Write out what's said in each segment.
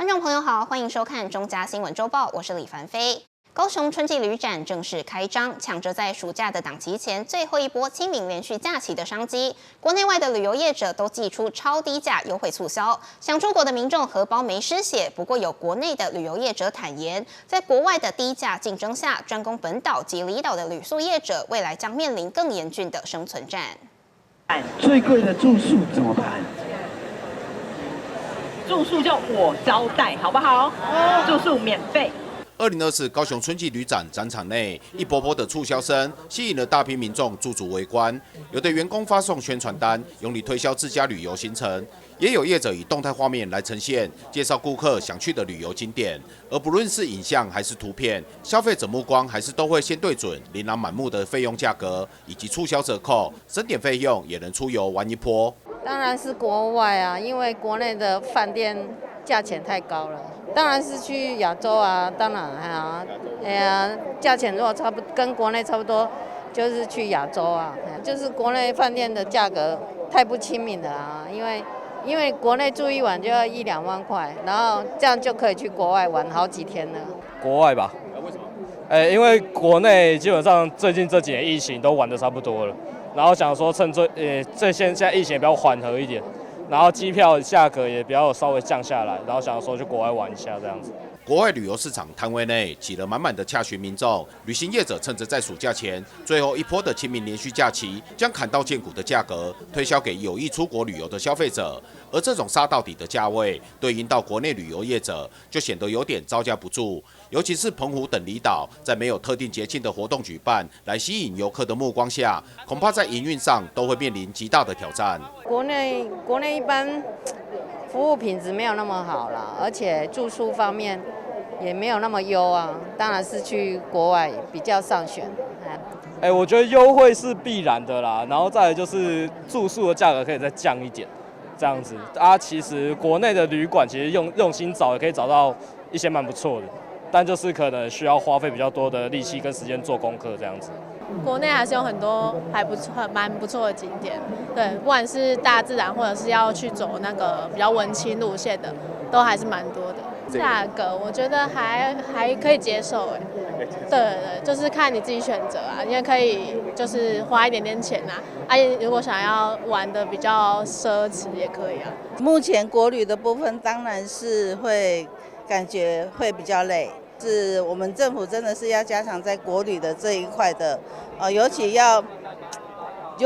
众朋友好，欢迎收看中嘉新闻周报，我是李凡飞。高雄春季旅展正式开张，抢着在暑假的档期前最后一波清明连续假期的商机，国内外的旅游业者都祭出超低价优惠促销，想出国的民众荷包没失血。不过有国内的旅游业者坦言，在国外的低价竞争下，专攻本岛及离岛的旅宿业者未来将面临更严峻的生存战。最贵的住宿怎么办？住宿就我招待，好不好？住宿免费。2024高雄春季旅展展场内，一波波的促销声吸引了大批民众驻足围观。有的员工发送宣传单，用力推销自家旅游行程；也有业者以动态画面来呈现，介绍顾客想去的旅游景点。而不论是影像还是图片，消费者目光还是都会先对准琳琅满目的费用价格以及促销折扣，省点费用也能出游玩一波。当然是国外啊，因为国内的饭店价钱太高了。当然是去亚洲啊，当然价钱如果跟国内差不多，就是去亚洲啊。就是国内饭店的价格太不亲民了啊，因为国内住一晚就要1-2万块，然后这样就可以去国外玩好几天了。国外吧？为什么？因为国内基本上最近这几年疫情都玩得差不多了，然后想说趁现在疫情也比较缓和一点。然后机票价格也比较稍微降下来，然后想说去国外玩一下这样子。国外旅游市场摊位内挤了满满的洽询民众，旅行业者趁着在暑假前最后一波的清明连续假期，将砍到见骨的价格推销给有意出国旅游的消费者。而这种杀到底的价位，对应到国内旅游业者就显得有点招架不住。尤其是澎湖等离岛，在没有特定节庆的活动举办来吸引游客的目光下，恐怕在营运上都会面临极大的挑战。国内一般服务品质没有那么好啦，而且住宿方面也没有那么优啊，当然是去国外比较上选。我觉得优惠是必然的啦，然后再来就是住宿的价格可以再降一点，这样子啊。其实国内的旅馆其实用心找也可以找到一些蛮不错的，但就是可能需要花费比较多的力气跟时间做功课这样子。国内还是有很多蛮不错的景点，对，不管是大自然或者是要去走那个比较文青路线的，都还是蛮多的。价格我觉得还可以接受，对，就是看你自己选择啊，因为可以就是花一点点钱啊，如果想要玩的比较奢侈也可以啊。目前国旅的部分当然是感觉会比较累。是我们政府真的是要加强在国旅的这一块的，尤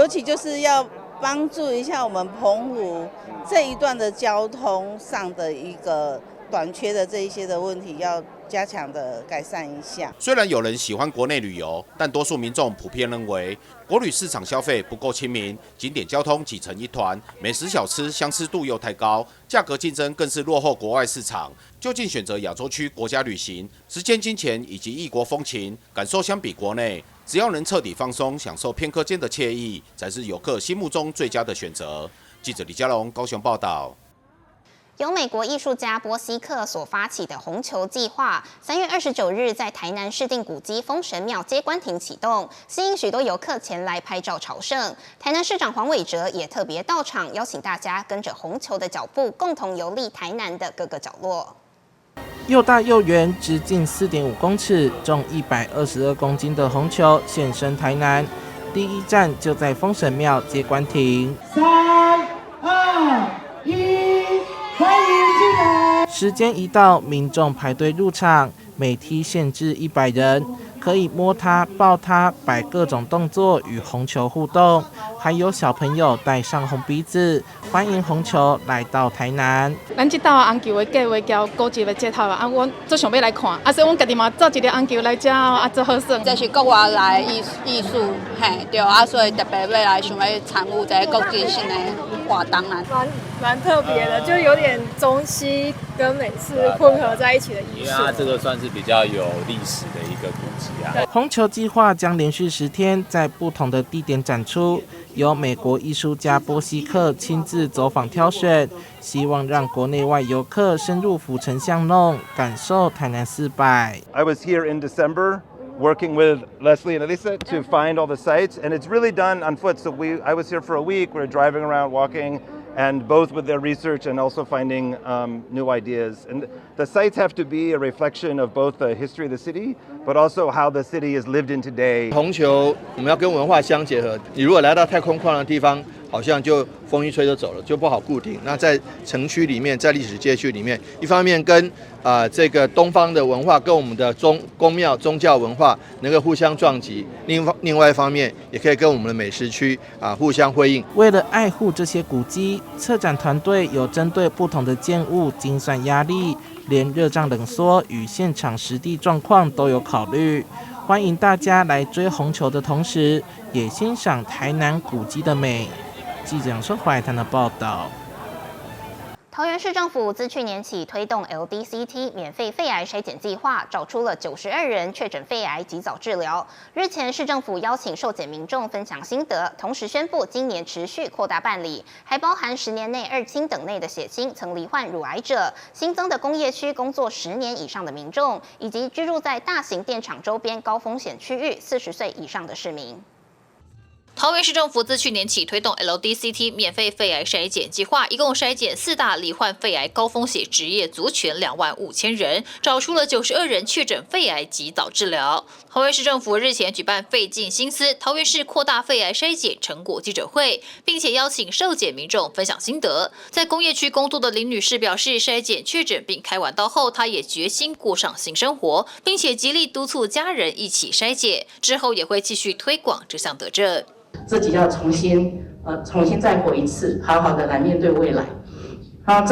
其就是要帮助一下我们澎湖这一段的交通上的一个短缺的这一些的问题，要加强的改善一下。虽然有人喜欢国内旅游，但多数民众普遍认为国旅市场消费不够亲民，景点交通挤成一团，美食小吃相似度又太高，价格竞争更是落后国外市场。究竟选择亚洲区国家旅行，时间、金钱以及异国风情感受相比国内，只要能彻底放松，享受片刻间的惬意，才是游客心目中最佳的选择。记者李佳龙高雄报道。由美国艺术家波西克所发起的红球计划，3月29日在台南市定古迹丰神庙接官亭启动，吸引许多游客前来拍照朝圣。台南市长黄伟哲也特别到场，邀请大家跟着红球的脚步，共同游历台南的各个角落。又大又圆，直径4.5公尺，重122公斤的红球现身台南，第一站就在丰神庙接官亭。3、2、1。欢迎进来！时间一到，民众排队入场，每梯限制100人，可以摸它、抱它，摆各种动作与红球互动，还有小朋友戴上红鼻子，欢迎红球来到台南。咱这道红球的计划交古迹的接头啊，我最想要来看，所以我家己嘛做一个红球来这做好耍。这是国外来艺术，对所以特别要来想要参与这个国际性的活动啊。蛮特别的，就有点中西跟美式混合在一起的艺术。因为它这个算是比较有历史的一个古迹啊。红球计划将连续10天在不同的地点展出，由美国艺术家波西克亲自走访挑选，希望让国内外游客深入府城巷弄，感受台南400。I was here in December.Working with Leslie and Elisa to find all the sites, and it's really done on foot. So I was here for a week. We were driving around, walking, and both with their research and also finding new ideas. And the sites have to be a reflection of both the history of the city, but also how the city is lived in today. 红球我们要跟文化相结合，你如果来到太空旷的地方，好像就风一吹就走了，就不好固定。那在城区里面，在历史街区里面，一方面跟这个东方的文化跟我们的宫庙宗教文化能够互相撞击，另外一方面也可以跟我们的美食区互相辉映。为了爱护这些古迹，策展团队有针对不同的建物精算压力，连热胀冷缩与现场实地状况都有考虑。欢迎大家来追红球的同时，也欣赏台南古迹的美。记者杨生怀谈的报道。桃园市政府自去年起推动 LDCT 免费肺癌筛检计划，找出了92人确诊肺癌，及早治疗。日前，市政府邀请受检民众分享心得，同时宣布今年持续扩大办理，还包含10年内2亲等内的血亲曾罹患乳癌者、新增的工业区工作10年以上的民众，以及居住在大型电厂周边高风险区域40岁以上的市民。桃园市政府自去年起推动 LDCT 免费肺癌筛检计划，一共筛检4大罹患肺癌高风险职业族群25000人，找出了92人确诊肺癌，及早治疗。桃园市政府日前举办费尽心思桃园市扩大肺癌筛检成果记者会，并且邀请受检民众分享心得。在工业区工作的林女士表示，筛检确诊并开完刀后，她也决心过上新生活，并且极力督促家人一起筛检，之后也会继续推广这项德政。自己要重新再活一次，好好的来面对未来。然后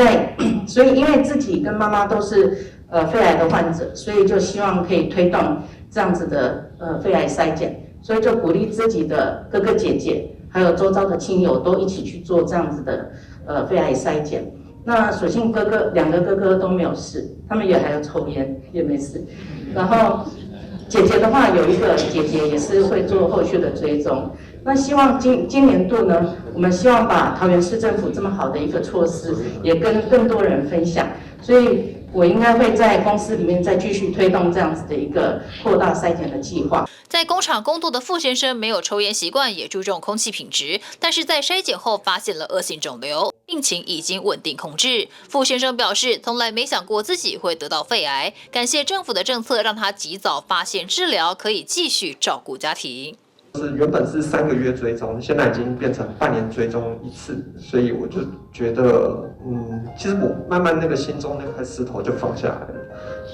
所以因为自己跟妈妈都是肺癌的患者，所以就希望可以推动这样子的肺癌筛检，所以就鼓励自己的哥哥姐姐还有周遭的亲友都一起去做这样子的肺癌筛检。那所幸2个哥哥都没有事，他们也还有抽烟也没事。然后姐姐的话，有一个姐姐也是会做后续的追踪。那希望今年度呢，我们希望把桃园市政府这么好的一个措施，也跟更多人分享。所以我应该会在公司里面再继续推动这样子的一个扩大筛检的计划。在工厂工作的傅先生没有抽烟习惯，也注重空气品质，但是在筛检后发现了恶性肿瘤，病情已经稳定控制。傅先生表示，从来没想过自己会得到肺癌，感谢政府的政策，让他及早发现治疗，可以继续照顾家庭。原本是3个月追踪，现在已经变成半年追踪1次，所以我就觉得，其实我慢慢那个心中那块石头就放下来了。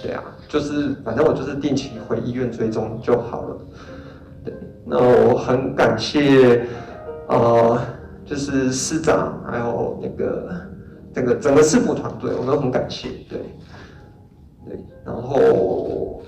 对啊，就是反正我就是定期回医院追踪就好了。对，那我很感谢，就是市长还有那个整个市府团队，我都很感谢。对，然后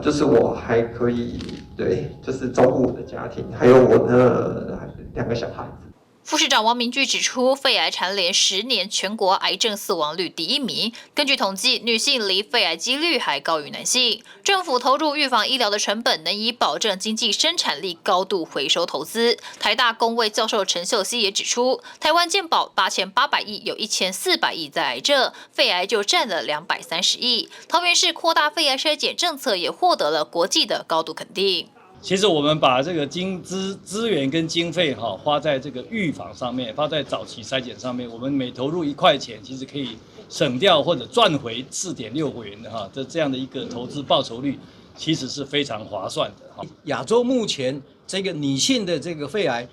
就是我还可以。对，就是照顾我的家庭，还有我的2个小孩子。副市长王明炬指出，肺癌蝉联10年全国癌症死亡率第1名。根据统计，女性罹肺癌几率还高于男性。政府投入预防医疗的成本，能以保证经济生产力高度回收投资。台大公卫教授陈秀熙也指出，台湾健保8800亿，有1400亿在癌症，肺癌就占了230亿。桃园市扩大肺癌筛检政策也获得了国际的高度肯定。其实我们把这个资源跟经费花在这个预防上面，花在早期筛检上面，我们每投入1块钱，其实可以省掉或者赚回4.6元的这样的一个投资报酬率，其实是非常划算的。亚洲目前这个女性的这个肺癌，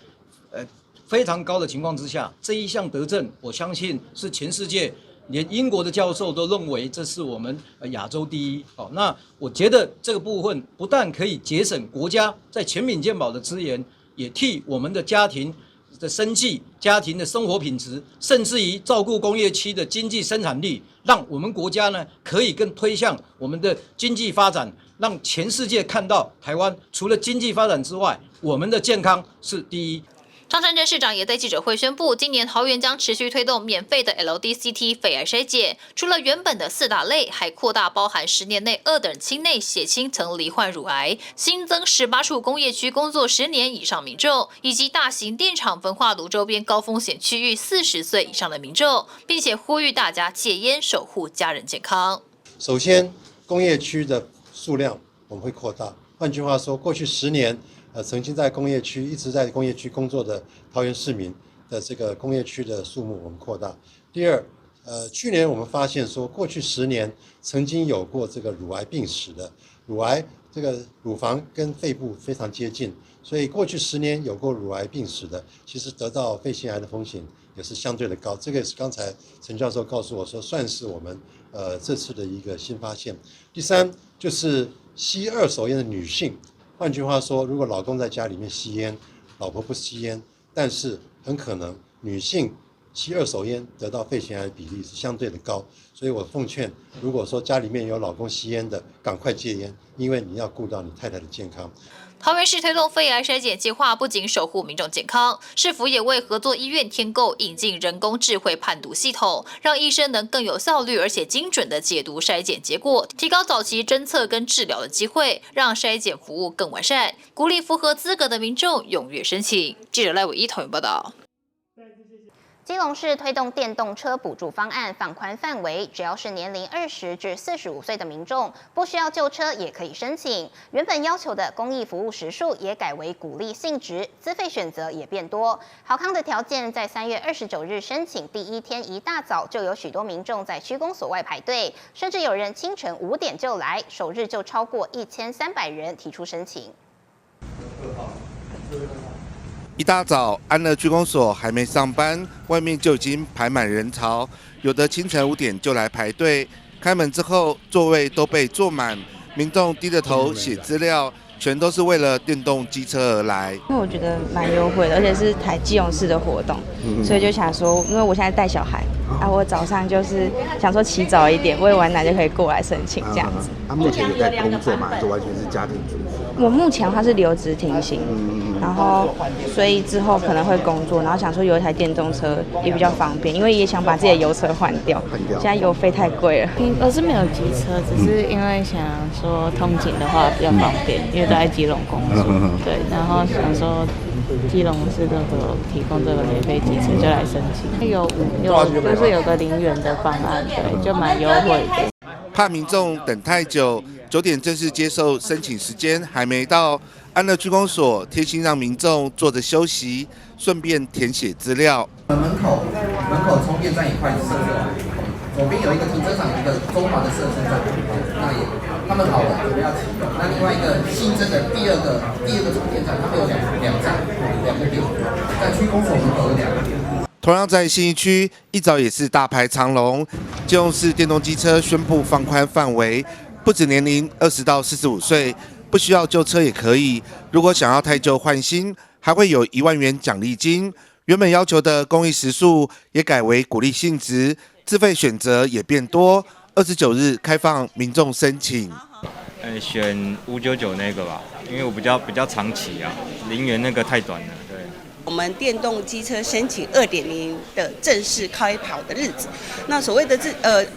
非常高的情况之下，这一项德政，我相信是全世界。连英国的教授都认为这是我们亚洲第一。那我觉得这个部分不但可以节省国家在全民健保的资源，也替我们的家庭的生计、家庭的生活品质，甚至于照顾工业区的经济生产力，让我们国家呢可以更推向我们的经济发展，让全世界看到台湾除了经济发展之外，我们的健康是第一。张善政市长也在记者会宣布，今年桃园将持续推动免费的 LDCT 肺癌筛检，除了原本的4大类，还扩大包含10年内2等亲内血亲曾罹患乳癌，新增18处工业区工作10年以上民众，以及大型电厂焚化炉周边高风险区域40岁以上的民众，并且呼吁大家戒烟，守护家人健康。首先，工业区的数量我们会扩大，换句话说，过去10年。曾经在工业区一直在工业区工作的桃园市民，的这个工业区的数目我们扩大。第二，去年我们发现说，过去10年曾经有过这个乳癌病史的，乳癌这个乳房跟肺部非常接近，所以过去10年有过乳癌病史的，其实得到肺腺癌的风险也是相对的高。这个也是刚才陈教授告诉我说，算是我们这次的一个新发现。第三就是吸2手烟的女性，换句话说，如果老公在家里面吸烟，老婆不吸烟，但是很可能女性吸2手烟得到肺腺癌的比例是相对的高，所以我奉劝，如果说家里面有老公吸烟的，赶快戒烟，因为你要顾到你太太的健康。桃园市推动肺癌筛检计划，不仅守护民众健康，市府也为合作医院添购引进人工智慧判读系统，让医生能更有效率而且精准的解读筛检结果，提高早期侦测跟治疗的机会，让筛检服务更完善，鼓励符合资格的民众踊跃申请。记者赖伟一桃园报道。基隆市推动电动车补助方案放宽范围，只要是年龄20至45岁的民众，不需要旧车也可以申请。原本要求的公益服务时数也改为鼓励性质，资费选择也变多。好康的条件在3月29日申请第一天一大早就有许多民众在区公所外排队，甚至有人清晨5点就来，首日就超过1300人提出申请。一大早，安乐区公所还没上班，外面就已经排满人潮，有的清晨5点就来排队。开门之后，座位都被坐滿，民众低着头写资料，全都是为了电动机车而来。因为我觉得蛮优惠的，而且是台基隆市的活动，所以就想说，因为我现在带小孩我早上就是想说起早一点，喂完奶就可以过来申请这样子。目前有在工作吗？还是完全是家庭主妇？我目前他是留职停薪，然后所以之后可能会工作，然后想说有一台电动车也比较方便，因为也想把自己的油车换掉，现在油费太贵了。我是没有机车，只是因为想说通勤的话比较方便，因为都在基隆工作，对，然后想说基隆市政府提供这个免费机车，就来申请。就是有个0元的方案，对，就蛮优惠的。怕民众等太久，9点正式接受申请时间还没到，安乐区公所贴心让民众坐着休息，顺便填写资料。门口充电站也快设置完，左边有一个停车场，一个中华的设置站，那也他们好了，准备要启用。那另外一个新增的第二个充电站，他们有两站2个点，在区公所门口有2个点。同样在信义区，一早也是大排长龙。基隆市电动机车宣布放宽范围，不止年龄20到45岁，不需要旧车也可以。如果想要汰旧换新，还会有1万元奖励金。原本要求的公益时数也改为鼓励性质，自费选择也变多。29日开放民众申请。选599那个吧，因为我比较长期啊，0元那个太短了。我们电动机车申请2.0的正式开跑的日子，那所谓的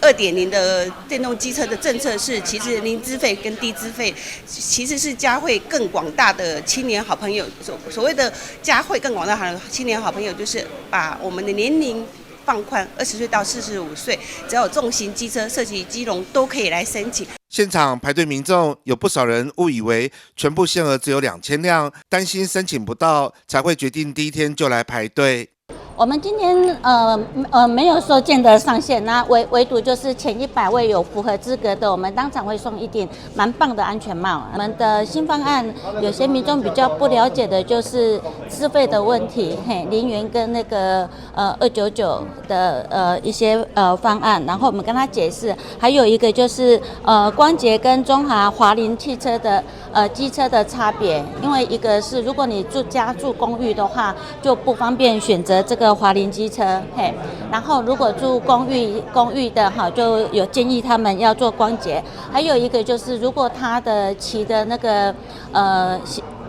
2.0的电动机车的政策是，其实零资费跟低资费其实是嘉惠更广大的青年好朋友。所谓的嘉惠更广大的青年好朋友，就是把我们的年龄放宽，20岁到45岁，只要有重型机车涉及基隆都可以来申请。现场排队民众有不少人误以为全部限额只有2000辆，担心申请不到，才会决定第一天就来排队。我们今天没有说建的上限，那唯独就是前100位有符合资格的，我们当场会送一顶蛮棒的安全帽。我们的新方案，有些民众比较不了解的就是资费的问题，0元跟那个299的一些方案，然后我们跟他解释，还有一个就是光捷跟中华林汽车的机车的差别，因为一个是如果你住公寓的话，就不方便选择这个华林机车，然后如果住公寓的就有建议他们要做光捷。还有一个就是如果他的骑的那个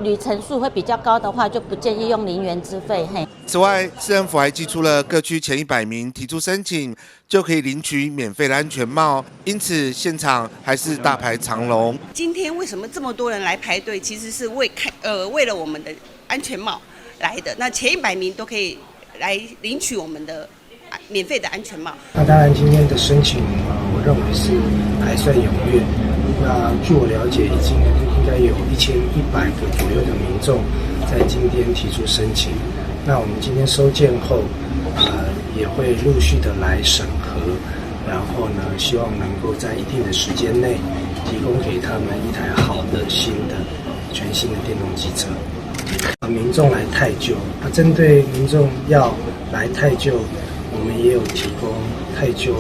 旅程数会比较高的话，就不建议用0元资费。此外，市政府还寄出了各区前100名提出申请就可以领取免费的安全帽，因此现场还是大排长龙。今天为什么这么多人来排队？其实是为了我们的安全帽来的。那前100名都可以来领取我们的免费的安全帽。那当然，今天的申请我认为是还算踊跃。那据我了解，已经应该有1100个左右的民众在今天提出申请。那我们今天收件后，也会陆续的来审核，然后呢，希望能够在一定的时间内提供给他们一台好的全新的电动机车。民众来汰旧，针对民众要来汰旧，我们也有提供汰旧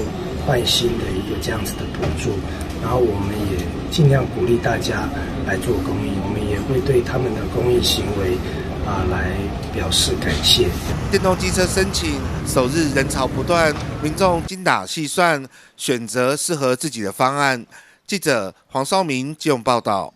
换新的一个这样子的补助，然后我们也尽量鼓励大家来做公益，我们也会对他们的公益行为来表示感谢。电动机车申请首日人潮不断，民众精打细算，选择适合自己的方案。记者黄绍明基隆报道。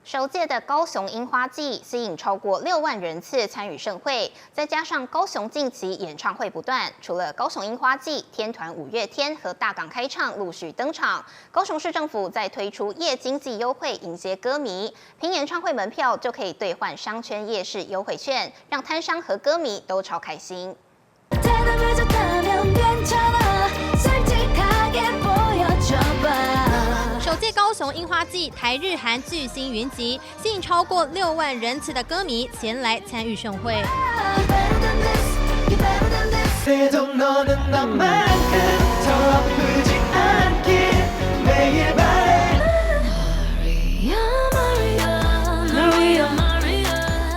首届的高雄樱花季吸引超过6万人次参与盛会，再加上高雄近期演唱会不断，除了高雄樱花季，天团五月天和大港开唱陆续登场。高雄市政府在推出夜经济优惠迎接歌迷，凭演唱会门票就可以兑换商圈夜市优惠券，让摊商和歌迷都超开心。首届高雄樱花季台日韩巨星云集，吸引超过6万人次的歌迷前来参与盛会。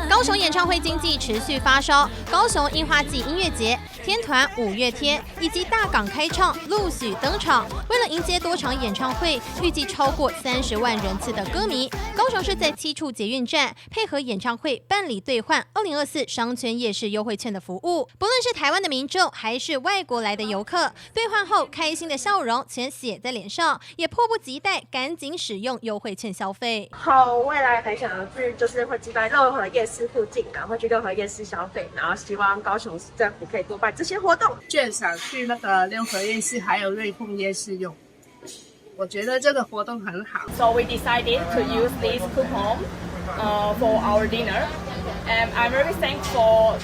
高雄演唱会经济持续发烧，高雄樱花季音乐节、天团五月天以及大港开唱陆续登场。为了迎接多场演唱会，预计超过30万人次的歌迷，高雄市在7处捷运站配合演唱会办理兑换2024商圈夜市优惠券的服务。不论是台湾的民众还是外国来的游客，兑换后开心的笑容全写在脸上，也迫不及待赶紧使用优惠券消费。好，未来很想要去，就是会住在乐和夜市附近，然后去乐和夜市消费，然后希望高雄市政府可以多办这些活动。券想去那个乐和夜市还有瑞凤夜市用，我觉得这个活动很好。So we decided to use this coupon for our dinner, and I'm very thankful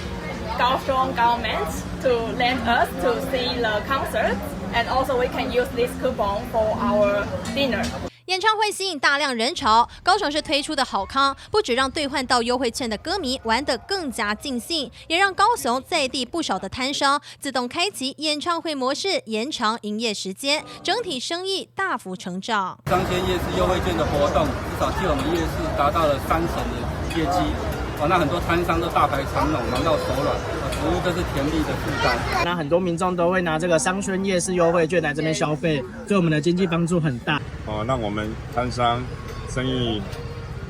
Kaohsiung government to lend us to see the concert, and also we can use this coupon for our dinner. 演唱会吸引大量人潮，高雄市推出的好康，不只让兑换到优惠券的歌迷玩得更加尽兴，也让高雄在地不少的摊商自动开启演唱会模式，延长营业时间，整体生意大幅成长。商圈夜市优惠券的活动，至少替我们夜市达到了3成的业绩。那很多摊商都大排长龙，忙到手软，服务这是田地的负担。那很多民众都会拿这个商圈夜市优惠券来这边消费，对我们的经济帮助很大。让我们摊商生意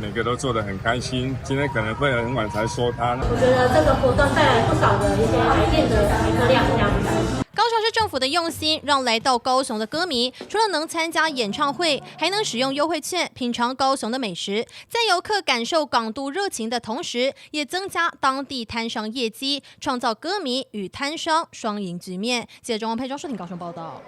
每个都做得很开心。今天可能会很晚才收摊。我觉得这个活动带来不少的一些来电的顾客量这样子。高雄市政府的用心，让来到高雄的歌迷除了能参加演唱会，还能使用优惠券品尝高雄的美食，在游客感受港都热情的同时，也增加当地摊商业绩，创造歌迷与摊商双赢局面。记者钟王佩庄、舒婷高雄报道。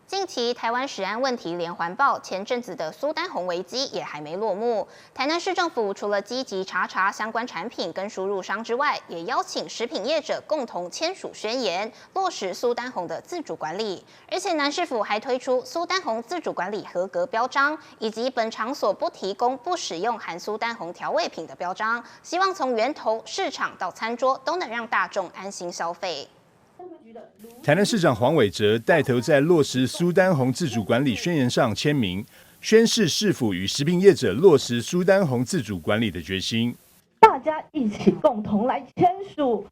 近期台湾食安问题连环爆，前阵子的苏丹红危机也还没落幕。台南市政府除了积极查相关产品跟输入商之外，也邀请食品业者共同签署宣言，落实苏丹红的自主管理。而且南市府还推出苏丹红自主管理合格标章，以及本场所不提供不使用含苏丹红调味品的标章，希望从源头、市场到餐桌都能让大众安心消费。台南市长黄伟哲带头在落实苏丹红自主管理宣言上签名，宣示市府与食品业者落实苏丹红自主管理的决心。大家一起共同来签署。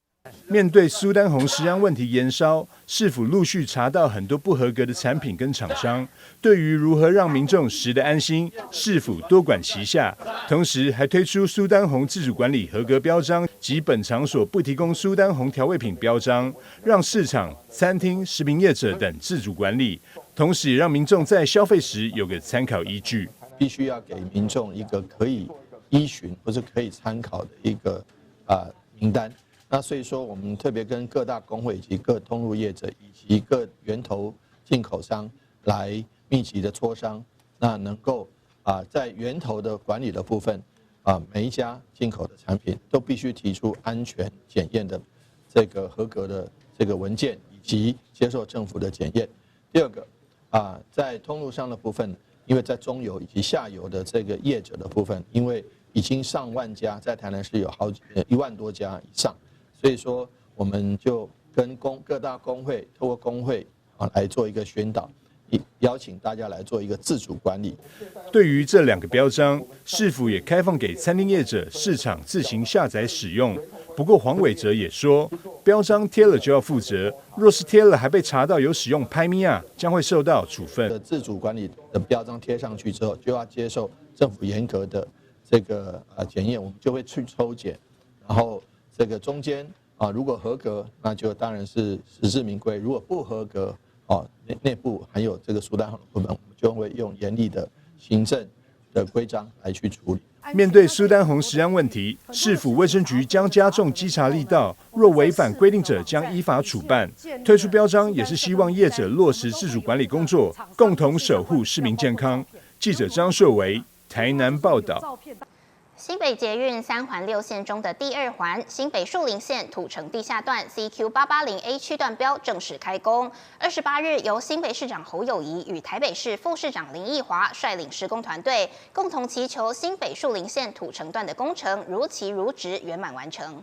面对苏丹红食安问题延烧，市府陆续查到很多不合格的产品跟厂商。对于如何让民众食得安心，市府多管齐下，同时还推出苏丹红自主管理合格标章及本场所不提供苏丹红调味品标章，让市场、餐厅、食品业者等自主管理，同时也让民众在消费时有个参考依据。必须要给民众一个可以依循或是可以参考的一个名单。那所以说，我们特别跟各大工会以及各通路业者以及各源头进口商来密集的磋商，那能够在源头的管理的部分每一家进口的产品都必须提出安全检验的这个合格的这个文件，以及接受政府的检验。第二个在通路上的部分，因为在中游以及下游的这个业者的部分，因为已经上万家，在台南市有1万多家以上，所以说我们就跟各大工会，透过工会来做一个宣导，邀请大家来做一个自主管理。对于这2个标章，市府也开放给餐厅业者市场自行下载使用。不过黄伟哲也说，标章贴了就要负责，若是贴了还被查到有使用拍咪啊，将会受到处分。自主管理的标章贴上去之后，就要接受政府严格的这个检验，我们就会去抽检，然后这个中间如果合格，那就当然是实至名归；如果不合格，内部还有这个苏丹红的部门，我们就会用严厉的行政的规章来去处理。面对苏丹红食安问题，市府卫生局将加重稽查力道，若违反规定者将依法处办。推出标章也是希望业者落实自主管理工作，共同守护市民健康。记者张硕维台南报道。新北捷运3环6线中的第2环新北树林线土城地下段 CQ880A 区段标正式开工。28日，由新北市长侯友宜与台北市副市长林奕华率领施工团队，共同祈求新北树林线土城段的工程如期如职圆满完成。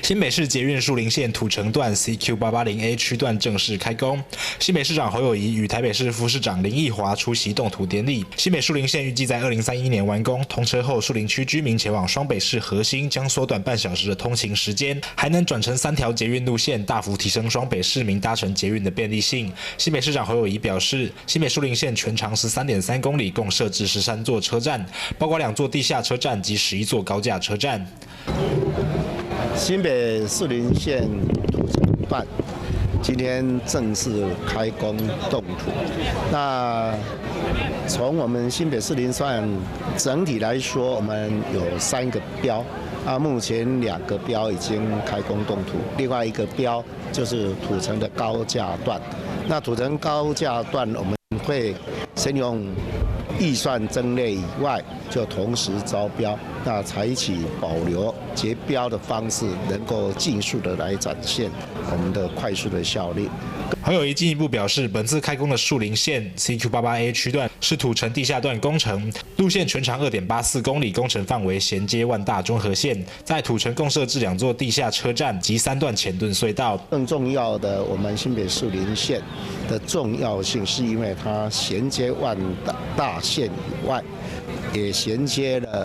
新北市捷运树林线土城段 CQ880A 区段正式开工，新北市长侯友宜与台北市副市长林奕华出席动土典礼。新北树林线预计在2031年完工，通车后树林区居民前往双北市核心将缩短半小时的通勤时间，还能转成3条捷运路线，大幅提升双北市民搭乘捷运的便利性。新北市长侯友宜表示，新北树林线全长13.3公里，共设置13座车站，包括2座地下车站及11座高架车站。新北树林线土城段今天正式开工动土。那从我们新北树林段整体来说，我们有3个标，目前2个标已经开工动土，另外1个标就是土城的高架段。那土城高架段我们会先用预算增列以外，就同时招标，那采取保留结标的方式，能够尽速的来展现我们的快速的效率。侯友宜进一步表示，本次开工的树林线 CQ88A 区段是土城地下段工程，路线全长2.84公里，工程范围衔接万大中和线，在土城共设置2座地下车站及3段前盾隧道。更重要的，我们新北树林线的重要性是因为它衔接万大线以外，也衔接了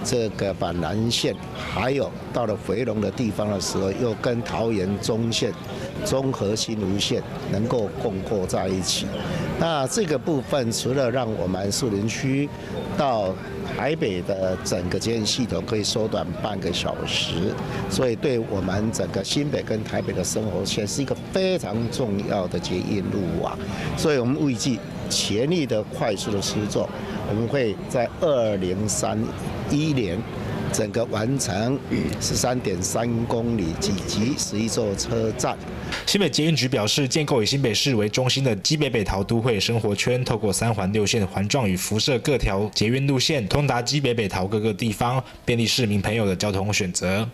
这个板南线，还有到了回龙的地方的时候，又跟桃园中线、中和新芦线能够共构在一起。那这个部分除了让我们树林区到台北的整个捷运系统可以缩短半个小时，所以对我们整个新北跟台北的生活圈是一个非常重要的捷运路网。所以我们预计全力的快速的施作，我们会在2031年整个完成13.3公里及11座车站。新北捷运局表示，建构以新北市为中心的基北北桃都会生活圈，透过3环6线环状与辐射各条捷运路线，通达基北北桃各个地方，便利市民朋友的交通选择。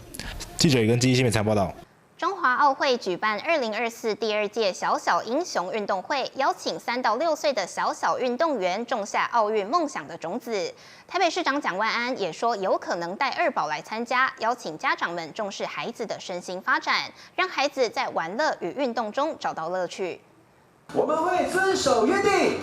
记者也跟基新北采访报道。中华奥会举办2024第2届小小英雄运动会，邀请3到6岁的小小运动员种下奥运梦想的种子。台北市长蒋万安也说，有可能带2宝来参加，邀请家长们重视孩子的身心发展，让孩子在玩乐与运动中找到乐趣。我们会遵守约定。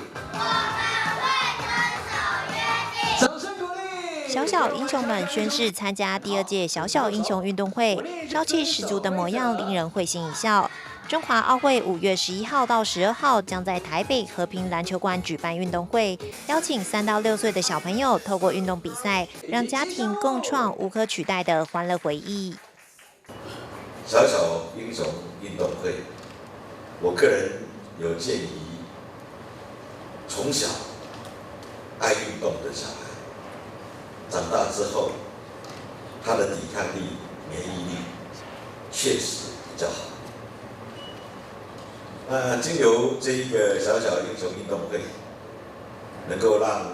掌声鼓励！小小英雄们宣誓参加第2届小小英雄运动会，朝气十足的模样令人会心一笑。中华奥会5月11号到12号将在台北和平篮球馆举办运动会，邀请3到6岁的小朋友透过运动比赛，让家庭共创无可取代的欢乐回忆。小小英雄运动会，我个人有建议，从小爱运动的小孩，长大之后，他的抵抗力、免疫力确实比较好。经由这一个小小英雄运动会，能够让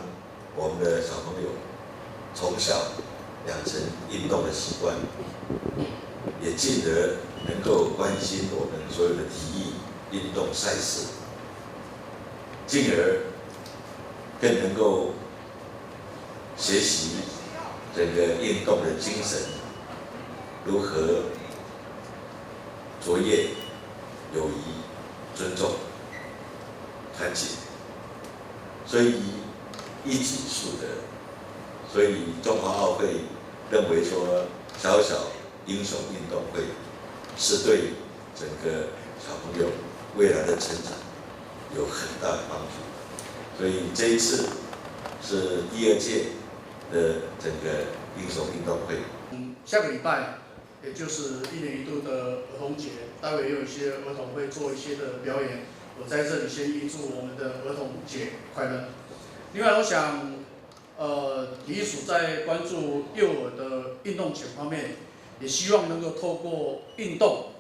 我们的小朋友从小养成运动的习惯，也进而能够关心我们所有的体育运动赛事，进而更能够学习这个运动的精神如何卓越、友谊、尊重、团结，所以一己数得。所以中华奥会认为说，小小英雄运动会是对整个小朋友未来的成长有很大的帮助。所以这一次是第2届的整个英雄运动会。下个礼拜，也就是1年1度的儿童节，待会也有一些儿童会做一些的表演。我在这里先预祝我们的儿童节快乐。另外，我想，体育署在关注幼儿的运动权方面，也希望能够透过运动，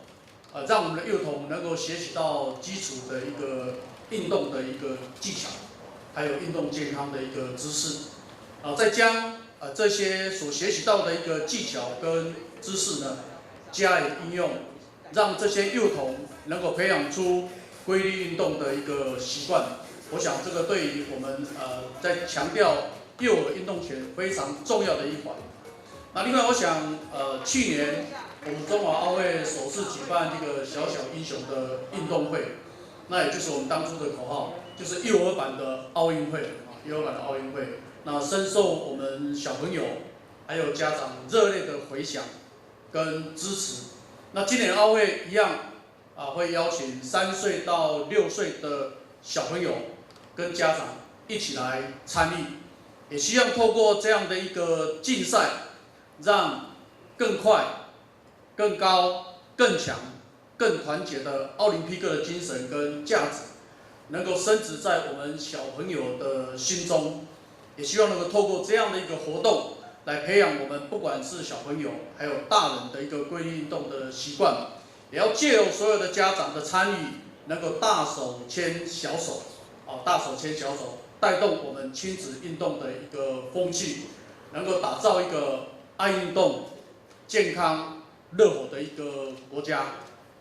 让我们的幼童能够学习到基础的一个运动的一个技巧，还有运动健康的一个知识，再将这些所学习到的一个技巧跟知识呢，加以应用，让这些幼童能够培养出规律运动的一个习惯。我想这个对于我们在强调幼儿运动权非常重要的一环。那另外，我想去年我们中华奥会首次举办这个小小英雄的运动会，那也就是我们当初的口号，就是幼儿版的奥运会幼儿版的奥运会。那深受我们小朋友还有家长热烈的回响跟支持。那今年奥会一样会邀请3岁到6岁的小朋友跟家长一起来参与，也希望透过这样的一个竞赛，让更快、更高、更强、更团结的奥林匹克的精神跟价值，能够深植在我们小朋友的心中。也希望能够透过这样的一个活动，来培养我们不管是小朋友还有大人的一个规律运动的习惯，也要借由所有的家长的参与，能够大手牵小手，大手牵小手，带动我们亲子运动的一个风气，能够打造一个爱运动、健康、热火的一个国家。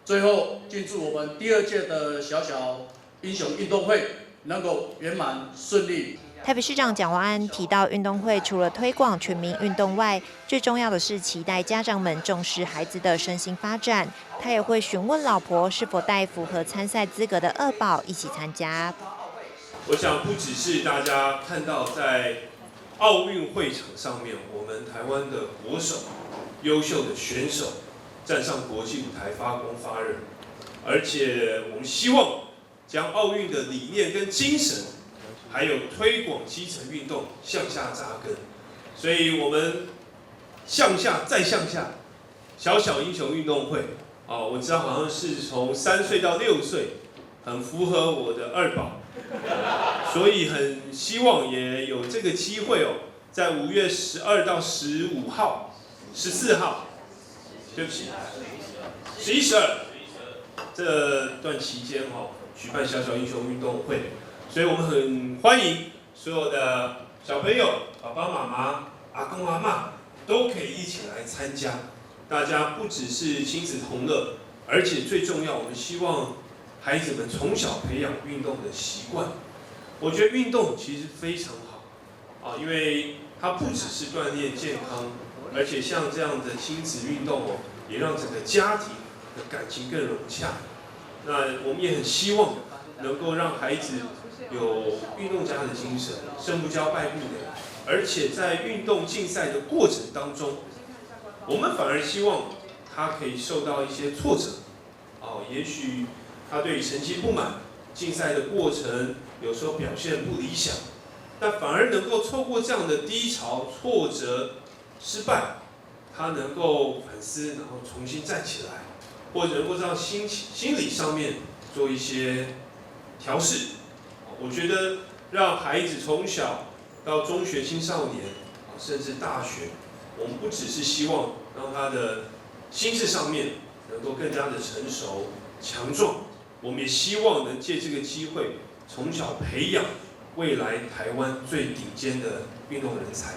最后，敬祝我们第2届的小小英雄运动会能够圆满顺利。台北市长蒋万安提到，运动会除了推广全民运动外，最重要的是期待家长们重视孩子的身心发展。他也会询问老婆是否带符合参赛资格的2宝一起参加。我想不只是大家看到在奥运会场上面，我们台湾的国手、优秀的选手站上国际舞台发光发热，而且我们希望将奥运的理念跟精神，还有推广基层运动向下扎根，所以我们向下再向下，小小英雄运动会，我知道好像是从3岁到6岁，很符合我的2宝，所以很希望也有这个机会在5月12到15号、14号，对不起，11、12这段期间举办小小英雄运动会。所以我们很欢迎所有的小朋友、爸爸妈妈、阿公阿嬷都可以一起来参加。大家不只是亲子同乐，而且最重要，我们希望孩子们从小培养运动的习惯。我觉得运动其实非常好因为它不只是锻炼健康，而且像这样的亲子运动也让整个家庭的感情更融洽。那我们也很希望能够让孩子有运动家的精神，胜不骄败不馁，而且在运动竞赛的过程当中，我们反而希望他可以受到一些挫折，也许他对成绩不满，竞赛的过程有时候表现不理想，但反而能够透过这样的低潮、挫折、失败，他能够反思，然后重新站起来，或者能够在心理上面做一些调试。我觉得让孩子从小到中学、青少年，甚至大学，我们不只是希望让他的心智上面能够更加的成熟、强壮，我们也希望能借这个机会，从小培养未来台湾最顶尖的运动人才，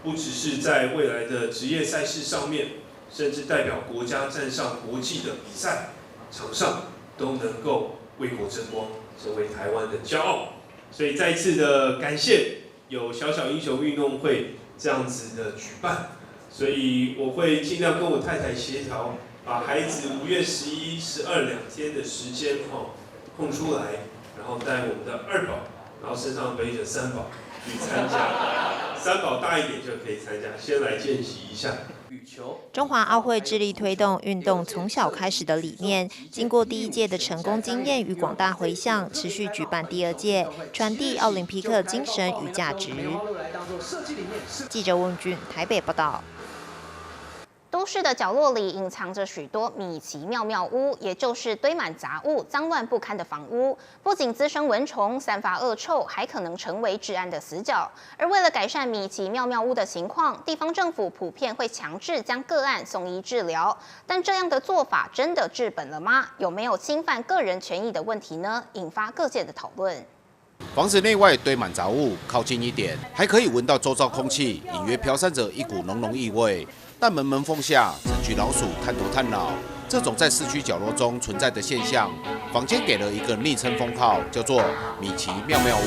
不只是在未来的职业赛事上面，甚至代表国家站上国际的比赛场上，都能够为国争光，成为台湾的骄傲。所以再一次的感谢有小小英雄运动会这样子的举办，所以我会尽量跟我太太协调，把孩子5月11、12 2天的时间空出来，然后带我们的2宝，然后身上背着3宝去参加，3宝大一点就可以参加，先来见习一下。中华奥会致力推动运动从小开始的理念，经过第1届的成功经验与广大回响，持续举办第2届，传递奥林匹克精神与价值。记者温俊台北报道。都市的角落里隐藏着许多米奇妙妙屋，也就是堆满杂物、脏乱不堪的房屋。不仅滋生蚊虫、散发恶臭，还可能成为治安的死角。而为了改善米奇妙妙屋的情况，地方政府普遍会强制将个案送医治疗。但这样的做法真的治本了吗？有没有侵犯个人权益的问题呢？引发各界的讨论。房子内外堆满杂物，靠近一点，还可以闻到周遭空气隐约飘散着一股浓浓异味。但门缝下，成群老鼠探头探脑，这种在市区角落中存在的现象，坊间给了一个昵称封号，叫做“米奇妙妙屋”。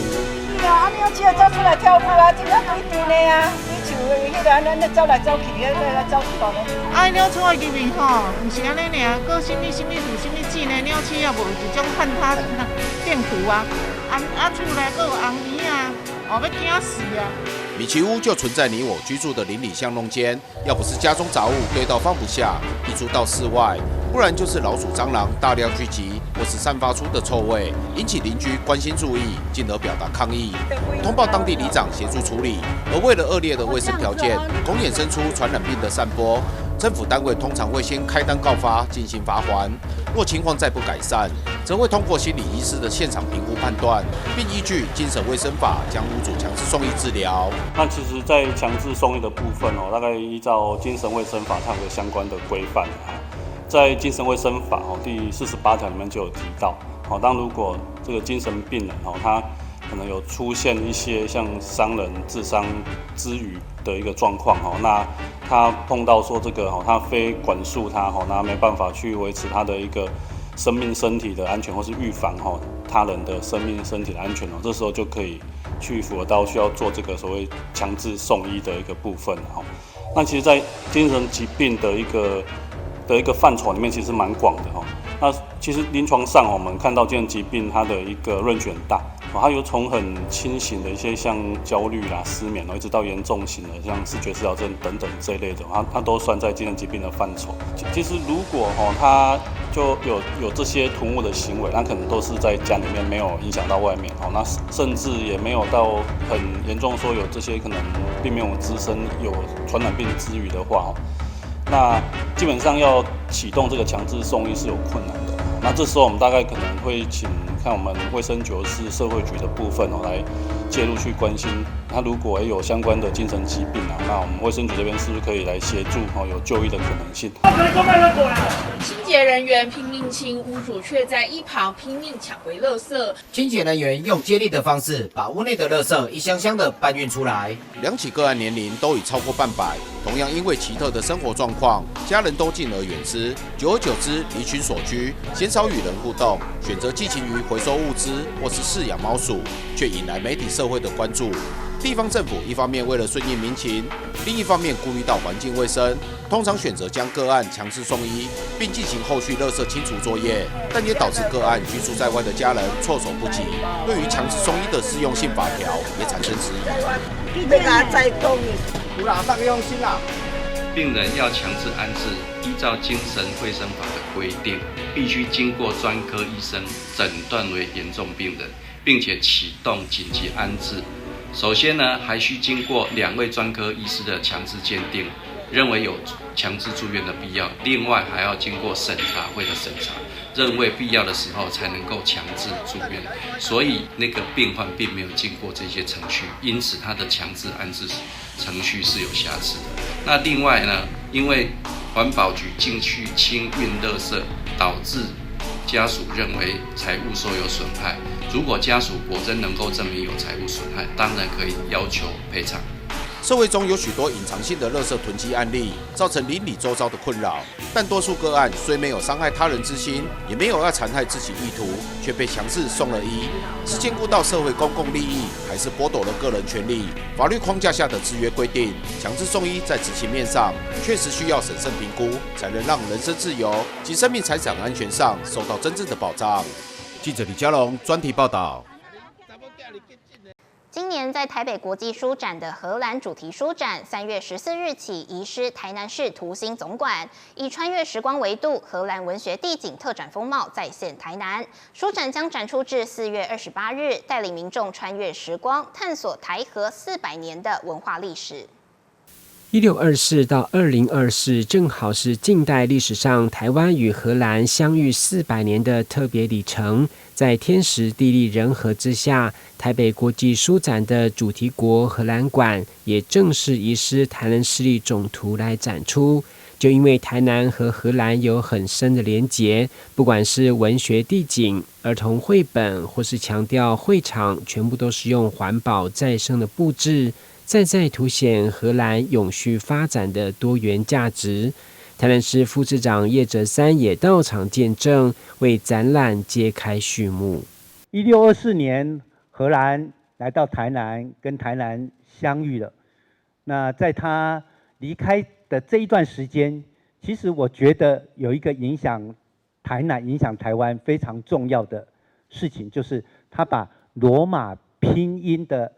是啊，你要只要走出来跳舞啊，真正规定的啊，你像迄个安尼走来走去，来走出来的。啊，鸟厝的入面吼，唔是安尼尔，搁什么树、什么籽呢？鸟鼠也无一种看它电图啊，厝内搁有红衣啊，要惊死啊！米奇屋就存在你我居住的邻里巷弄间，要不是家中杂物堆到放不下，溢出到室外，不然就是老鼠、蟑螂大量聚集，或是散发出的臭味，引起邻居关心注意，进而表达抗议，通报当地里长协助处理。而为了恶劣的卫生条件，恐衍生出传染病的散播，政府单位通常会先开单告发，进行罚锾。若情况再不改善，则会通过心理医师的现场评估判断，并依据精神卫生法将屋主强制送医治疗。那其实，在强制送医的部分大概依照精神卫生法它有相关的规范。在精神卫生法第48条里面就有提到，当如果这个精神病人他可能有出现一些像伤人、自伤、之余的一个状况那他碰到说这个他非管束他那没办法去维持他的一个生命身体的安全，或是预防他人的生命身体的安全这时候就可以去符合到需要做这个所谓强制送医的一个部分那其实，在精神疾病的一个范畴里面，其实蛮广的那其实临床上我们看到精神疾病它的一个range很大它有从很轻型的一些像焦虑啦、失眠一直到严重型的像视觉失调症等等这一类的它都算在精神疾病的范畴。其实如果它就有这些突兀的行为，那可能都是在家里面没有影响到外面那甚至也没有到很严重说有这些可能并没有滋生有传染病之余的话那基本上要启动这个强制送医是有困难的。那这时候我们大概可能会请看我们卫生局是社会局的部分来介入去关心。他如果有相关的精神疾病那我们卫生局这边是不是可以来协助有就医的可能性？清洁人员拼命清，屋主却在一旁拼命抢回垃圾。清洁人员用接力的方式把屋内的垃圾一箱箱的搬运出来。2起个案年龄都已超过半百，同样因为奇特的生活状况，家人都敬而远之，久而久之离群索居，鲜少与人互动，选择寄情于回收物资或是饲养猫鼠，却引来媒体社会的关注。地方政府一方面为了顺应民情，另一方面顾虑到环境卫生，通常选择将个案强制送医，并进行后续垃圾清除作业，但也导致个案居住在外的家人措手不及，对于强制送医的适用性法条也产生质疑。病人要强制安置，依照精神卫生法的规定，必须经过专科医生诊断为严重病人，并且启动紧急安置。首先呢，还需经过2位专科医师的强制鉴定，认为有强制住院的必要。另外还要经过审查会的审查，认为必要的时候才能够强制住院。所以那个病患并没有经过这些程序，因此他的强制安置程序是有瑕疵的。那另外呢，因为环保局进去清运垃圾，导致家属认为财物受有损害。如果家属果真能够证明有财物损害，当然可以要求赔偿。社会中有许多隐藏性的垃圾囤积案例，造成邻里周遭的困扰。但多数个案虽没有伤害他人之心，也没有要残害自己意图，却被强制送了医，是兼顾到社会公共利益，还是剥夺了个人权利？法律框架下的制约规定，强制送医在执行面上确实需要审慎评估，才能让人身自由及生命财产安全上受到真正的保障。记者李嘉龙专题报道。今年在台北国际书展的荷兰主题书展，3月14日起移师台南市图心总馆，以穿越时光维度荷兰文学地景特展风貌再现台南。书展将展出至4月28日，带领民众穿越时光，探索台荷400年的文化历史。1624到2024正好是近代历史上台湾与荷兰相遇400年的特别里程。在天时地利人和之下，台北国际书展的主题国荷兰馆也正式移师台南市立总图来展出。就因为台南和荷兰有很深的连结，不管是文学地景、儿童绘本，或是强调会场，全部都是用环保再生的布置，再凸显荷兰永续发展的多元价值。台南市副市长叶哲三也到场见证，为展览揭开序幕。1624年，荷兰来到台南，跟台南相遇了。那在他离开的这一段时间，其实我觉得有一个影响台南、影响台湾非常重要的事情，就是他把罗马拼音的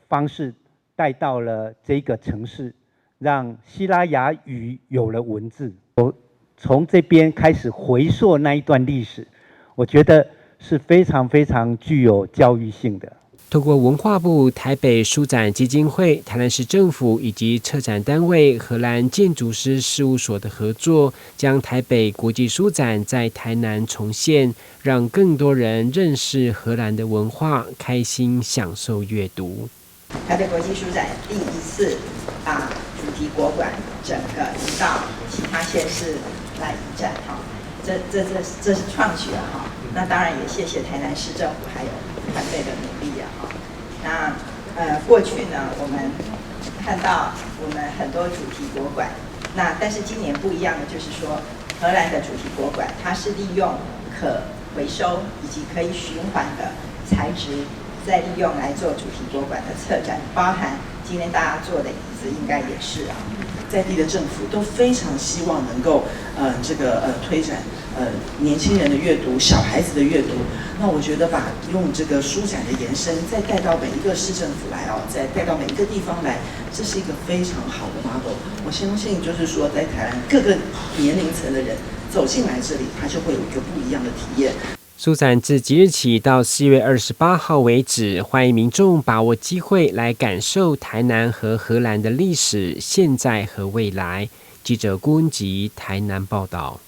方式带到了这个城市。让希腊雅语有了文字，我从这边开始回溯那一段历史，我觉得是非常非常具有教育性的。透过文化部、台北书展基金会、台南市政府以及策展单位荷兰建筑师事务所的合作，将台北国际书展在台南重现，让更多人认识荷兰的文化，开心享受阅读。台北国际书展第一次把主题国馆整个移到其他县市来移展哈，这是创举了哈。那当然也谢谢台南市政府还有团队的努力啊哈。那过去呢，我们看到我们很多主题国馆，但是今年不一样的就是说，荷兰的主题国馆它是利用可回收以及可以循环的材质。再利用来做主题国馆的策展，包含今天大家坐的椅子，应该也是啊。在地的政府都非常希望能够推展年轻人的阅读、小孩子的阅读。那我觉得用这个书展的延伸，再带到每一个市政府来再带到每一个地方来，这是一个非常好的 model。我相信就是说，在台湾各个年龄层的人走进来这里，他就会有一个不一样的体验。书展自即日起到4月28号为止，欢迎民众把握机会来感受台南和荷兰的历史、现在和未来。记者郭文吉台南报道。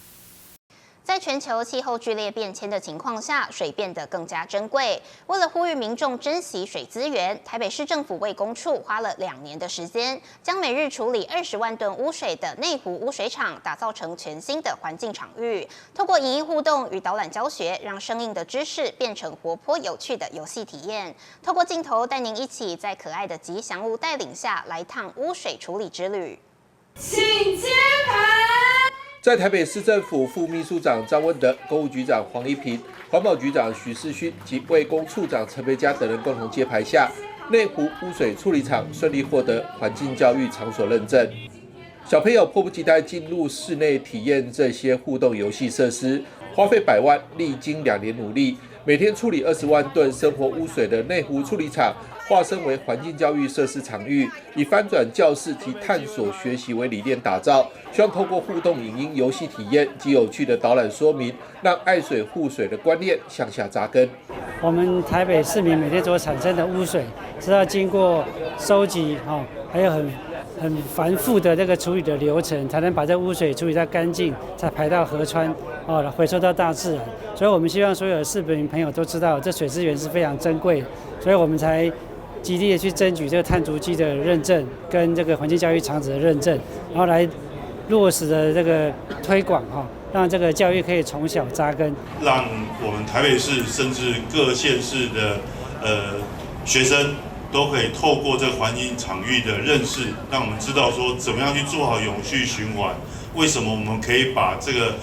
在全球气候剧烈变迁的情况下，水变得更加珍贵。为了呼吁民众珍惜水资源，台北市政府为工处花了2年的时间，将每日处理20万吨污水的内湖污水厂打造成全新的环境场域。透过影音互动与导览教学，让生硬的知识变成活泼有趣的游戏体验。透过镜头带您一起在可爱的吉祥物带领下来趟污水处理之旅。请接盘。在台北市政府副秘书长张文德、公务局长黄一平、环保局长许世勋及卫工处长陈培嘉等人共同揭牌下，内湖污水处理厂顺利获得环境教育场所认证。小朋友迫不及待进入室内体验这些互动游戏设施，花费100万，历经2年努力，每天处理20万吨生活污水的内湖处理厂，化身为环境教育设施场域，以翻转教室及探索学习为理念打造，希望透过互动影音游戏体验及有趣的导览说明，让爱水护水的观念向下扎根。我们台北市民每天所产生的污水是要经过收集还有很繁复的这个处理的流程，才能把这污水处理到干净，才排到河川回收到大自然。所以我们希望所有的市民朋友都知道，这水资源是非常珍贵的，所以我们才极力的去争取这个碳足迹的认证跟这个环境教育场址的认证，然后来落实的这个推广让这个教育可以从小扎根，让我们台北市甚至各县市的学生都可以透过这个环境场域的认识，让我们知道说怎么样去做好永续循环。为什么我们可以把这个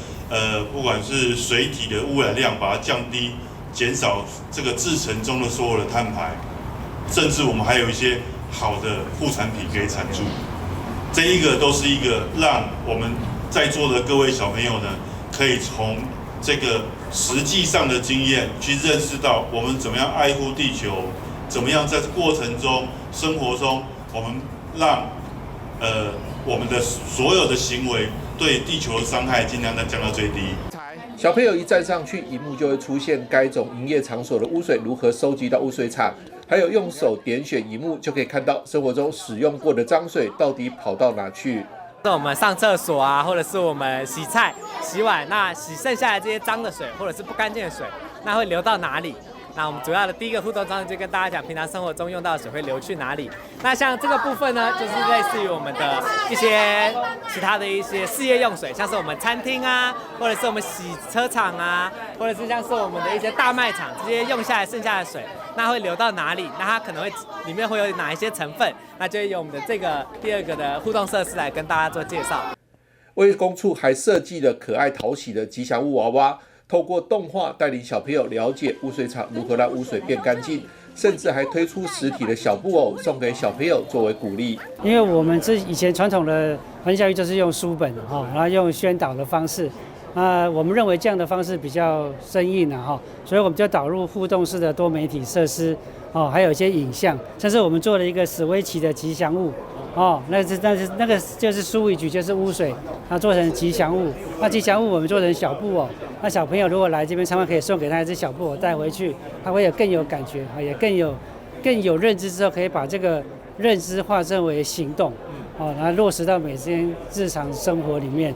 不管是水体的污染量把它降低，减少这个制程中的所有的碳排，甚至我们还有一些好的副产品可以产出。这一个都是一个让我们在座的各位小朋友呢，可以从这个实际上的经验去认识到我们怎么样爱护地球，怎么样在过程中、生活中，我们让我们的所有的行为对地球的伤害尽量的降到最低。小朋友一站上去，荧幕就会出现该种营业场所的污水如何收集到污水厂，还有用手点选荧幕就可以看到生活中使用过的脏水到底跑到哪去。我们上厕所啊，或者是我们洗菜、洗碗，那洗剩下来这些脏的水或者是不干净的水，那会流到哪里？那我们主要的第一个互动装置就跟大家讲，平常生活中用到的水会流去哪里？那像这个部分呢，就是类似于我们的一些其他的一些事业用水，像是我们餐厅啊，或者是我们洗车场啊，或者是像是我们的一些大卖场，这些用下来剩下的水，那会流到哪里？那它可能会里面会有哪一些成分？那就由我们的这个第二个的互动设施来跟大家做介绍。卫工处还设计了可爱讨喜的吉祥物娃娃，透过动画带领小朋友了解污水厂如何让污水变干净，甚至还推出实体的小布偶送给小朋友作为鼓励。因为我们以前传统的环境教育就是用书本然后用宣导的方式，我们认为这样的方式比较生硬所以我们就导入互动式的多媒体设施还有一些影像，像是我们做了一个史威奇的吉祥物。那个就是书一举就是污水，它做成吉祥物。那吉祥物我们做成小布偶，那小朋友如果来这边参观，可以送给他一只小布偶带回去，他会有更有感觉，也更有认知之后，可以把这个认知化身为行动，然后落实到每天日常生活里面。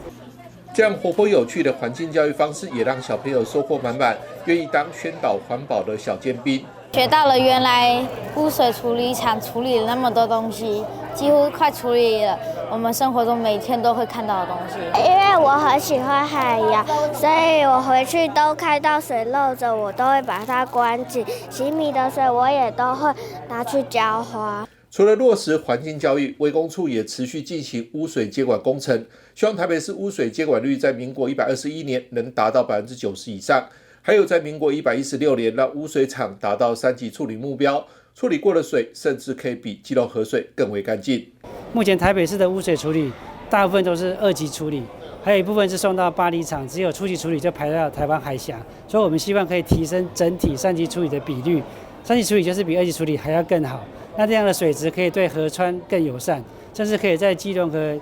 这样活泼有趣的环境教育方式，也让小朋友收获满满，愿意当宣导环保的小尖兵。学到了原来污水处理厂处理了那么多东西，几乎快处理了我们生活中每天都会看到的东西。因为我很喜欢海洋，所以我回去都看到水漏着，我都会把它关紧。洗米的水我也都会拿去浇花。除了落实环境教育，卫工处也持续进行污水接管工程，希望台北市污水接管率在民国121年能达到90%以上。还有在民国116年让污水厂达到3级处理目标，处理过的水甚至可以比基隆河水更为干净。目前台北市的污水处理大部分都是2级处理，还有一部分是送到巴黎厂，只有初级处理就排到台湾海峡，所以我们希望可以提升整体3级处理的比率。3级处理就是比2级处理还要更好，那这样的水质可以对河川更友善，甚至可以在基隆河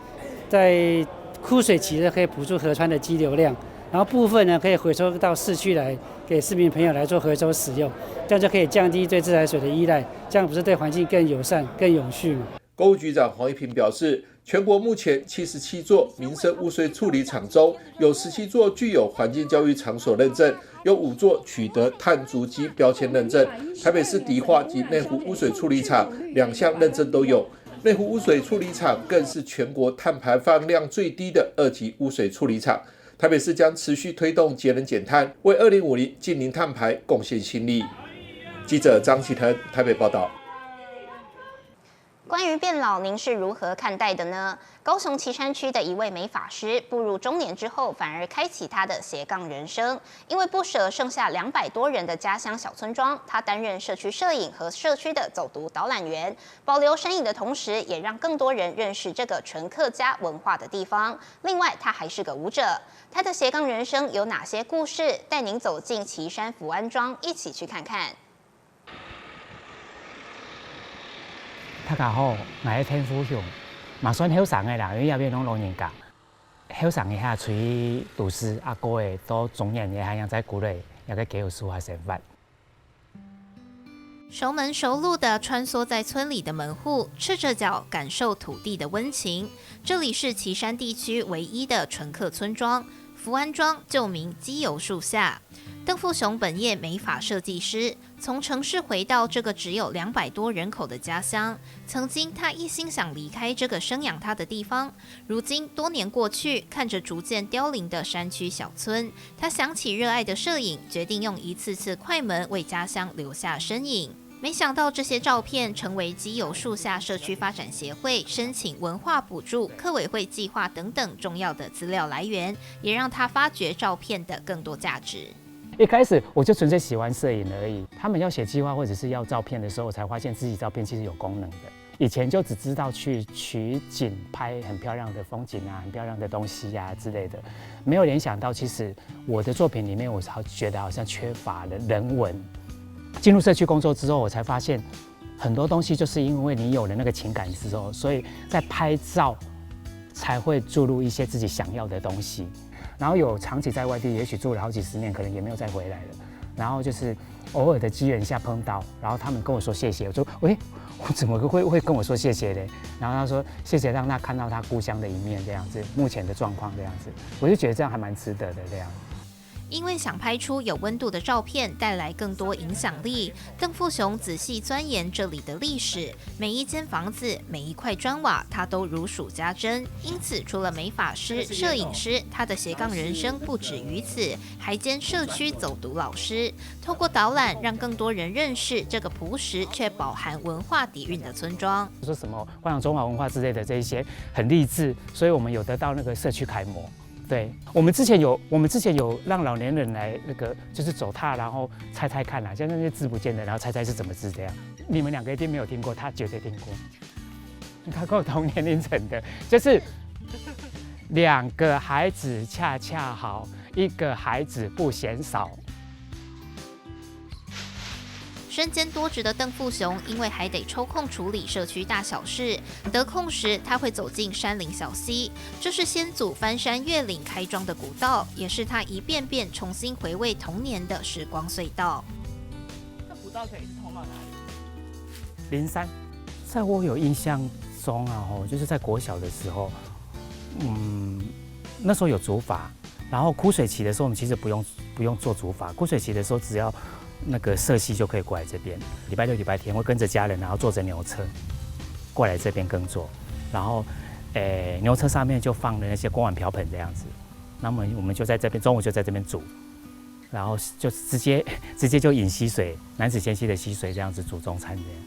在枯水期的可以补助河川的基流量。然后部分呢可以回收到市区来，给市民朋友来做回收使用，这样就可以降低对自来水的依赖，这样不是对环境更友善、更永续吗？公务局长黄一平表示，全国目前77座民生污水处理厂中，有17座具有环境教育场所认证，有5座取得碳足迹标签认证。台北市迪化及内湖污水处理厂2项认证都有。内湖污水处理厂更是全国碳排放量最低的2级污水处理厂。台北市将持续推动节能减碳，为2050净零碳排贡献心力。记者张启腾台北报道。关于变老，您是如何看待的呢？高雄旗山区的一位美发师步入中年之后，反而开启他的斜杠人生。因为不舍剩下200多人的家乡小村庄，他担任社区摄影和社区的走读导览员，保留身影的同时，也让更多人认识这个纯客家文化的地方。另外，他还是个舞者。他的斜杠人生有哪些故事？带您走进旗山福安庄，一起去看看。读较好，买天赋上，嘛算后生的啦，因为那边拢老人家，后生的遐出去读书，阿哥的都中年的还在鼓励，也个给有书还生活。熟门熟路地穿梭在村里的门户，赤着脚感受土地的温情。这里是旗山地区唯一的纯客村庄——福安庄，旧名基油树下。邓富雄本业美发设计师，从城市回到这个只有200多人口的家乡。曾经他一心想离开这个生养他的地方，如今多年过去，看着逐渐凋零的山区小村，他想起热爱的摄影，决定用一次次快门为家乡留下身影。没想到这些照片成为基友树下社区发展协会申请文化补助、客委会计划等等重要的资料来源，也让他发掘照片的更多价值。一开始我就纯粹喜欢摄影而已，他们要写计划或者是要照片的时候，我才发现自己照片其实有功能的。以前就只知道去取景、拍很漂亮的风景啊、很漂亮的东西啊之类的，没有联想到其实我的作品里面，我觉得好像缺乏了人文。进入社区工作之后，我才发现很多东西就是因为你有了那个情感之后，所以在拍照才会注入一些自己想要的东西。然后有长期在外地，也许住了好几十年，可能也没有再回来了。然后就是偶尔的机缘下碰到，然后他们跟我说谢谢，我说喂，我怎么会跟我说谢谢嘞？然后他说谢谢让他看到他故乡的一面这样子，目前的状况这样子，我就觉得这样还蛮值得的这样。因为想拍出有温度的照片，带来更多影响力，邓富雄仔细钻研这里的历史，每一间房子、每一块砖瓦，他都如数家珍。因此，除了美发师、摄影师，他的斜杠人生不止于此，还兼社区走读老师。透过导览，让更多人认识这个朴实却饱含文化底蕴的村庄。说什么弘扬中华文化之类的这一些很励志，所以我们有得到那个社区楷模。对，我们之前有让老年人来那个就是走踏，然后猜猜看啦，像那些字不见的，然后猜猜是怎么字这样。你们两个一定没有听过，他绝对听过。他跟我同年龄层的，就是2个孩子恰恰好，1个孩子不嫌少。身兼多职的邓富雄，因为还得抽空处理社区大小事，得空时他会走进山林小溪，这是先祖翻山越岭开庄的古道，也是他一遍遍重新回味童年的时光隧道。这古道可以通到哪里？灵山，在我有印象中啊，就是在国小的时候，那时候有竹筏，然后枯水期的时候，我们其实不用做竹筏，枯水期的时候只要那个社溪就可以过来这边，礼拜六、礼拜天会跟着家人，然后坐着牛车过来这边耕作，然后，牛车上面就放了那些锅碗瓢盆这样子，那么我们就在这边中午就在这边煮，然后就直接就饮溪水，南子仙溪的溪水这样子煮中餐这样。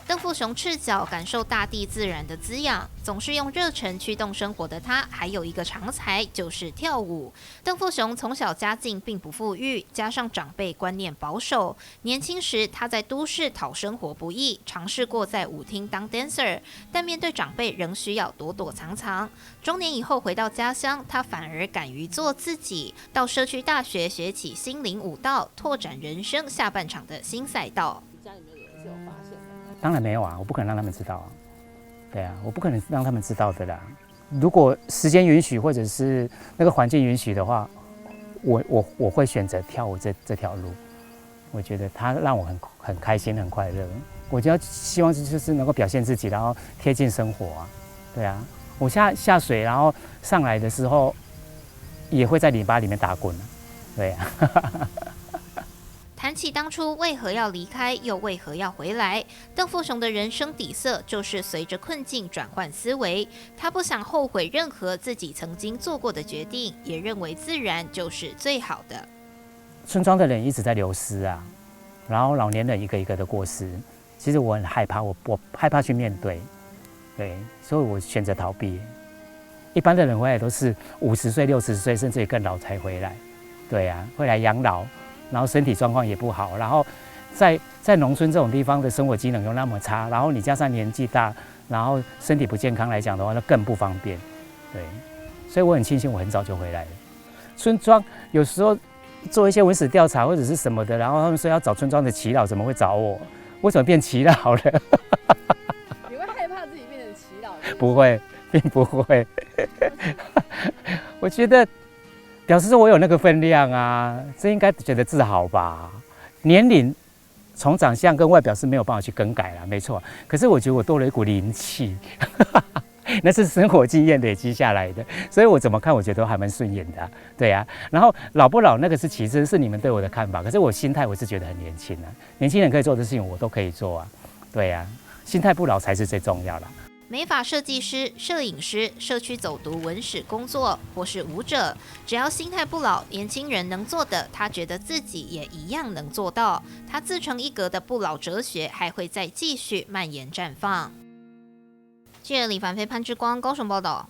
邓富雄赤脚感受大地自然的滋养，总是用热忱驱动生活的他，还有一个长才就是跳舞。邓富雄从小家境并不富裕，加上长辈观念保守，年轻时他在都市讨生活不易，尝试过在舞厅当 dancer， 但面对长辈仍需要躲躲藏藏。中年以后回到家乡，他反而敢于做自己，到社区大学学起心灵舞蹈，拓展人生下半场的新赛道。家里面有发现？当然没有啊，我不可能让他们知道啊。对啊，我不可能让他们知道的啦。如果时间允许，或者是那个环境允许的话，我会选择跳舞这条路。我觉得它让我很开心、很快乐。我就要希望就是能够表现自己，然后贴近生活啊。对啊，我下水，然后上来的时候也会在泥巴里面打滚啊。对啊。谈起当初为何要离开，又为何要回来，邓富雄的人生底色就是随着困境转换思维。他不想后悔任何自己曾经做过的决定，也认为自然就是最好的。村庄的人一直在流失啊，然后老年人一个一个的过世，其实我很害怕，我害怕去面对，对，所以我选择逃避。一般的人回来都是50岁、60岁，甚至于更老才回来，对啊，会来养老。然后身体状况也不好，然后在农村这种地方的生活机能又那么差，然后你加上年纪大，然后身体不健康来讲的话，那更不方便。对，所以我很庆幸我很早就回来了。村庄有时候做一些文史调查或者是什么的，然后他们说要找村庄的耆老，怎么会找我？为什么变耆老了？你会害怕自己变成耆老？不会，并不会。我觉得。表示说我有那个分量啊，这应该觉得自豪吧。年龄从长相跟外表是没有办法去更改啦，没错。可是我觉得我多了一股灵气，那是生活经验累积下来的，所以我怎么看我觉得都还蛮顺眼的啊，对啊。然后老不老那个是其次，是你们对我的看法。可是我心态我是觉得很年轻啊，年轻人可以做的事情我都可以做啊，对啊。心态不老才是最重要的。美发设计师、摄影师、社区走读文史工作，或是舞者，只要心态不老，年轻人能做的，他觉得自己也一样能做到。他自成一格的不老哲学，还会再继续蔓延绽放。记者李凡飞、潘志光高雄报道。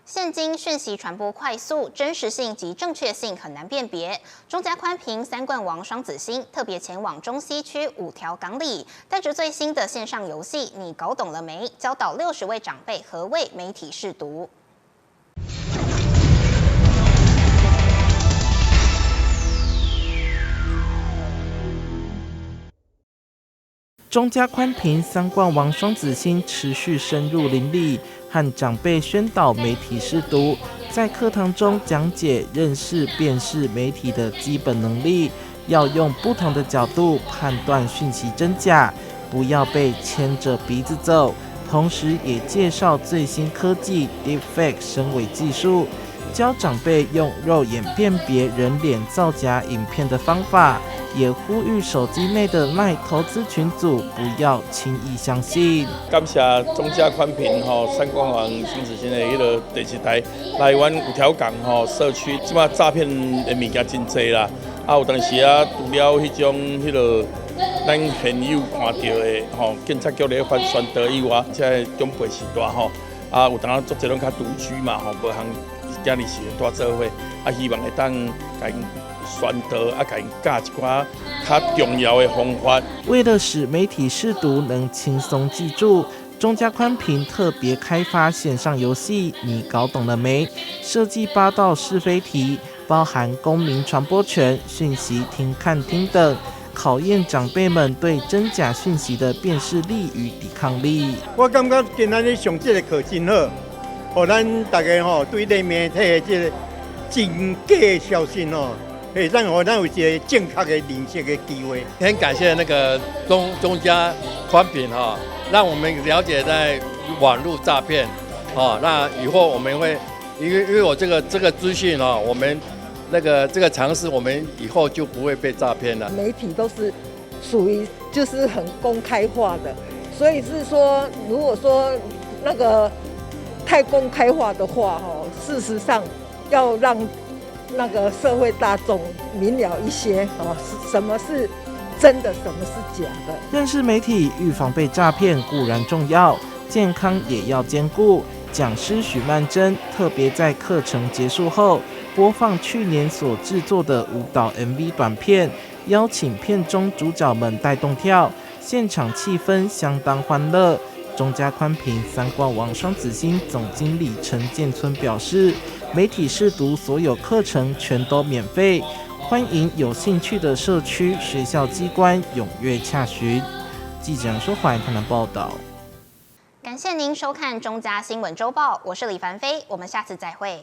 现今讯息传播快速，真实性及正确性很难辨别。中嘉宽屏3冠王双子星特别前往中西区5条港里，带着最新的线上游戏，你搞懂了没？教导60位长辈何谓媒体识读。中嘉宽屏3冠王双子星持续深入邻里，和长辈宣导媒体识读，在课堂中讲解认识辨识媒体的基本能力，要用不同的角度判断讯息真假，不要被牵着鼻子走。同时也介绍最新科技 Deepfake 深伪技术，教长辈用肉眼辨别人脸造假影片的方法，也呼吁手机内的LINE投资群组不要轻易相信。感谢中嘉宽屏3冠王双子星的迄个电视台来阮5条港社区，即马诈骗的物件真多啦。有当时除了迄种迄个咱现有看到的警察局咧发宣导以外，这长辈时代有当做这种较独居嘛无通今日是大做伙，希望会当甲因宣导甲因教一寡较重要的方法。为了使媒体识读能轻松记住，中嘉宽屏特别开发线上游戏，你搞懂了没？设计8道是非题，包含公民传播权、讯息听看听等，考验长辈们对真假讯息的辨识力与抵抗力。我感觉今仔日上这个课真好，互咱大家对这媒体的这个真假的消息会让咱有一个正确的认识的机会。很感谢那个中嘉宽屏让我们了解在网络诈骗那以后我们会因为我这个资讯我们这个尝试，我们以后就不会被诈骗了。媒体都是属于就是很公开化的，所以是说，如果说那个太公开化的话事实上要让那个社会大众明了一些什么是真的，什么是假的。认识媒体，预防被诈骗固然重要，健康也要兼顾。讲师许曼珍特别在课程结束后播放去年所制作的舞蹈 MV 短片，邀请片中主角们带动跳，现场气氛相当欢乐。中嘉宽屏3冠王双子星总经理陈建村表示，媒体识读所有课程全都免费，欢迎有兴趣的社区、学校机关踊跃洽询。记者杨淑怀台南报道。感谢您收看中嘉新闻周报，我是李凡飞，我们下次再会。